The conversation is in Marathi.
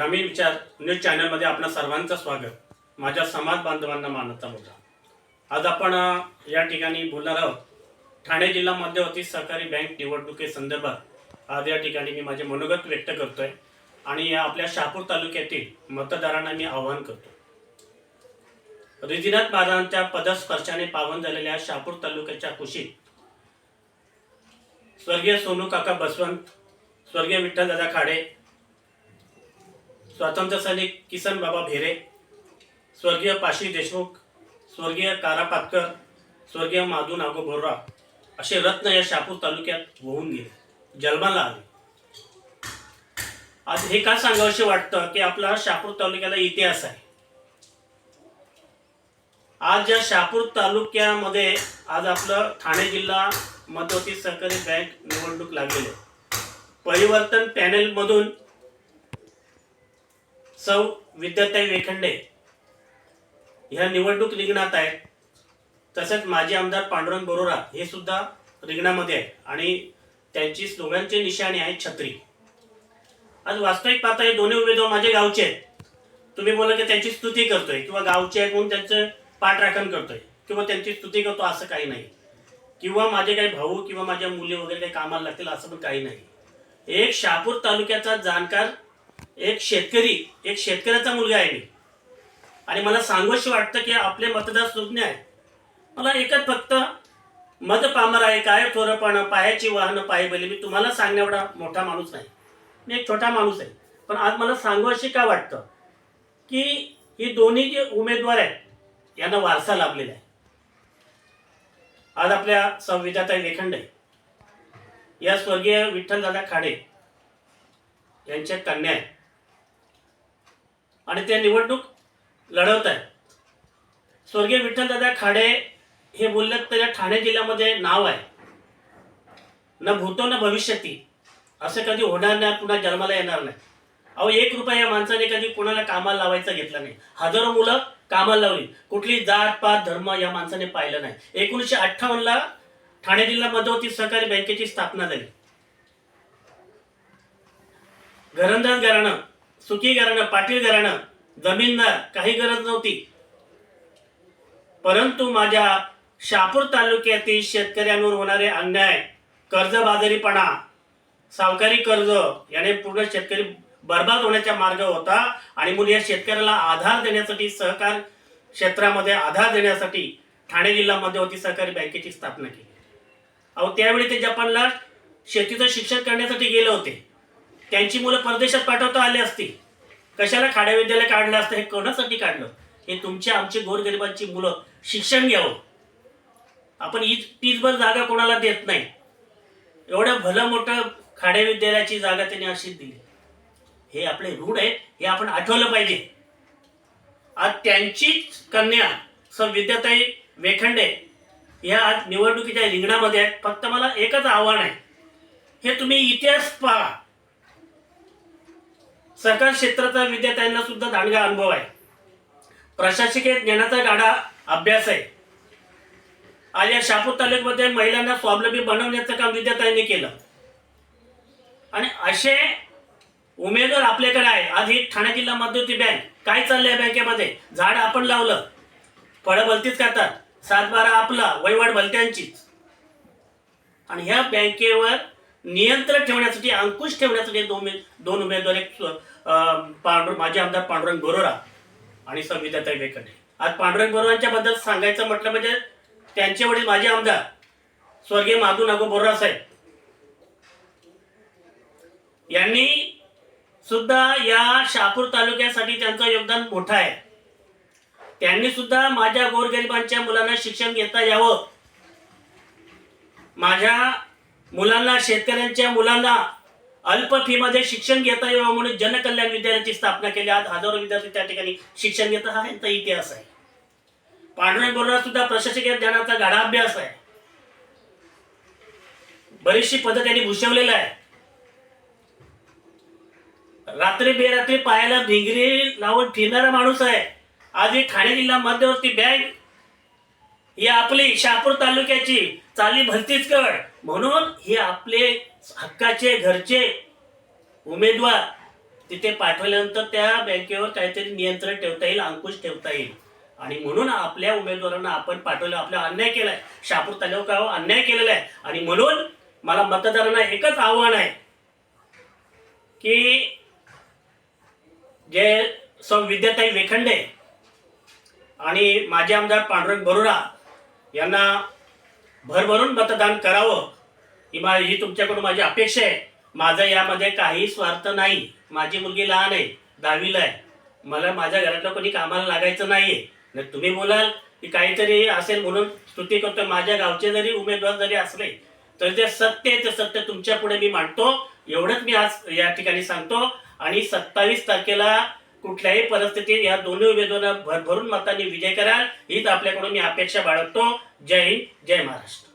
ग्रामीण विचार न्यूज चॅनलमध्ये आपणा सर्वांचं स्वागत। माझ्या समाज बांधवांना मानता मुद्दा। आज आपण या ठिकाणी बोलणार आहोत ठाणे जिल्हा मध्यवर्ती सहकारी बँक निवडणुकीसंदर्भात। आज या ठिकाणी मी माझे मनोगत व्यक्त करतोय आणि आपल्या शहापूर तालुक्यातील मतदारांना मी आवाहन करतो। रिजिनाथ महाराजांच्या पदस्पर्शाने पावन झालेल्या शहापूर तालुक्याच्या कुशीत स्वर्गीय सोनू काका बसवंत, स्वर्गीय विठ्ठलदादा खाडे, स्वातंत्र्य सैनिक किसन बाबा भेरे, स्वर्गीय पाशी देशमुख, स्वर्गीय कारा पातकर, स्वर्गीय माधू नागो बोर्रा असे रत्न या शहापूर तालुक्यात वाहून गेले, जन्माला आले। आज हे का सांगावंसे वाटतं की आपला शहापूर तालुक्याला इतिहास आहे। आज या शहापूर तालुक्यामध्ये आज आपलं ठाणे जिल्हा मध्यवर्ती सहकारी बँक निवडणूक लागलेली आहे। परिवर्तन पॅनल मधून सौ विद्याताई वेखंडे ह्या निवडणूक रिंगणात आहेत। तसेच माजी आमदार पांडुरंग बरोरा हे सुद्धा रिंगणामध्ये आहेत आणि त्यांची स्लोगनची निशाणी आहे छत्री। आज वास्तविक पाहता हे दोन्ही उमेदवार माझे गावचे आहेत। तुम्ही बोला की त्यांची स्तुती करतोय किंवा गावचे आहेत म्हणून त्यांचं पाठराखण करतोय किंवा त्यांची स्तुती करतो असं काही नाही, किंवा माझे काही भाऊ किंवा माझ्या मुली वगैरे काही कामाला लागतील असं पण काही नाही। एक शहापूर तालुक्याचा जाणकार एक शेतकऱ्याचा मुलगा आहे मी, आणि मला सांगूशी वाटतं की आपले मतदार सुज्ञ आहे। मला एकच फक्त मत पामर आहे काय थोरपण पायाची वाहन पाय बैल। मी तुम्हाला सांगण्या एवढा मोठा माणूस नाही, मी एक छोटा माणूस आहे। पण आज मला सांगूशी का वाटतं की ही दोन्ही जे उमेदवार आहेत यांना वारसा लाभलेला आहे। आज आपल्या संविधाताई वेखंडे या स्वर्गीय विठ्ठलदादा खाडे यांच्या कन्या आहेत आणि ते निवडणूक लढवत आहेत। स्वर्गीय विठ्ठलदादा खाडे हे बोलले तर ठाणे जिल्ह्यामध्ये नाव आहे, न भूतो न भविष्यती, असं कधी होणार नाही, पुन्हा जन्माला येणार नाही। अहो 1 रुपया या माणसाने कधी कोणाला कामाला लावायचं घेतला नाही। हजारो मुलं कामाला लावली, कुठली जात पात धर्म या माणसाने पाहिलं नाही। 1958 ला ठाणे जिल्हा मध्यवर्ती सहकारी बँकेची स्थापना झाली। घरंदाज घराणं, सुखी घराणं, पाटील घराणं, जमीनदार, काही गरज नव्हती। परंतु माझ्या शहापूर तालुक्यातील शेतकऱ्यांवर होणारे अन्याय, कर्जबाजारीपणा, सावकारी कर्ज याने पूर्ण शेतकरी बर्बाद होण्याचा मार्ग होता। आणि म्हणून या शेतकऱ्याला आधार देण्यासाठी, सहकार क्षेत्रामध्ये आधार देण्यासाठी ठाणे जिल्हा मध्यवर्ती सहकारी बँकेची स्थापना केली। अहो त्यावेळी ते जपानला शेतीचं शिक्षण करण्यासाठी गेले होते। त्यांची मुलं परदेशात पाठवता आली असती, कशाला खाड्या विद्यालय काढलं असतं? हे कोणासाठी काढलं? हे तुमच्या आमची गोरगरिबांची मुलं शिक्षण घ्यावं। आपण तीचभर जागा कोणाला देत नाही। एवढं भलं मोठं खाड्या विद्यालयाची जागा त्यांनी अशीच दिली। हे आपले रूढ आहे, हे आपण आठवलं पाहिजे। आज त्यांचीच कन्या विद्याताई वेखंडे या आज निवडणुकीच्या रिंगणामध्ये आहेत। फक्त मला एकच आव्हान आहे, हे तुम्ही इतिहास पहा। सरकार क्षेत्राचा विद्यार्थ्यांना सुद्धा दांडगा अनुभव आहे, प्रशासकीय ज्ञानाचा गाढा अभ्यास आहे। आज या शहापूर तालुक्यामध्ये महिलांना स्वावलंबी बनवण्याचं काम विद्यार्थ्यांनी केलं आणि असे उमेदवार आपल्याकडे आहे। आज ही ठाणे जिल्हा मध्यवर्ती बँक काय चाललंय? बँकेमध्ये झाड आपण लावलं, फळं भलतीच खातात, 7-12 आपला वहिवाट भलत्यांचीच। आणि ह्या बँकेवर नियंत्रण ठेवण्यासाठी, अंकुश ठेवण्यासाठी दोन उमेदवार, एक माजी आमदार पांडुरंग बरोरा आणि संविधाताई वेखंडे। आज पांडुरंग बरोरांच्या बद्दल सांगायचं म्हटलं म्हणजे त्यांचे वडील माजी आमदार स्वर्गीय माधू नागो बोर्रा साहेब यांनी सुद्धा या शहापूर तालुक्यासाठी त्यांचं योगदान मोठं आहे। त्यांनी सुद्धा माझ्या गोरगरिबांच्या मुलांना शिक्षण घेता यावं, माझ्या मुलांना, शेतकऱ्यांच्या मुलांना अल्प फी मध्ये शिक्षण घेता यावं म्हणून जनकल्याण विद्यालयाची स्थापना केली। आज हजारो विद्यार्थी त्या ठिकाणी शिक्षण घेतात, हा त्यांचा इतिहास आहे। पांडुरंग बरोबर सुद्धा प्रशासकीय ज्ञानाचा गाढा अभ्यास आहे, बरीचशी पद्धत त्यांनी भूषवलेला आहे। रात्री बेरात्री पायाला भिंगरी लावून फिरणारा माणूस आहे। आज ही ठाणे जिल्हा मध्यवर्ती बँक ही आपली शहापूर तालुक्याची चाली भलतीच कड म्हणून हे आपले हक्काचे घरचे उमेदवार तिथे पाठवल्यानंतर त्या बँकेवर काहीतरी नियंत्रण ठेवता येईल, अंकुश ठेवता येईल. आणि म्हणून आपल्या उमेदवारांना आपण पाठवलं. आपला अन्याय केलाय, शहापूर तालुक्यावर अन्याय केलेला आहे. आणि म्हणून मला मतदारांना एकच आव्हान आहे की जे सौ विद्याताई वेखंडे आणि माजी आमदार पांडुरंग बरोरा यांना भरभरून मतदान करावं ही तुमच्याकडून माझी अपेक्षा आहे. माझा यामध्ये काही स्वार्थ नाही. माझी मुलगी लहान आहे, 10वीला आहे. मला माझ्या घरातलं कोणी कामाला लागायचं नाहीये. तुम्ही बोलाल की काहीतरी असेल म्हणून स्तुती करतो. माझ्या गावचे जरी उमेदवार जरी असले तर जे सत्य आहे ते सत्य तुमच्या पुढे मी मांडतो. एवढंच मी आज या ठिकाणी सांगतो. आणि 27 तारखेला कुठल्याही परिस्थितीत या दोन्ही उमेदवारांना भरभरून मतांनी विजय कराल हीच आपल्याकडून मी अपेक्षा बाळगतो. जय हिंद, जय महाराष्ट्र.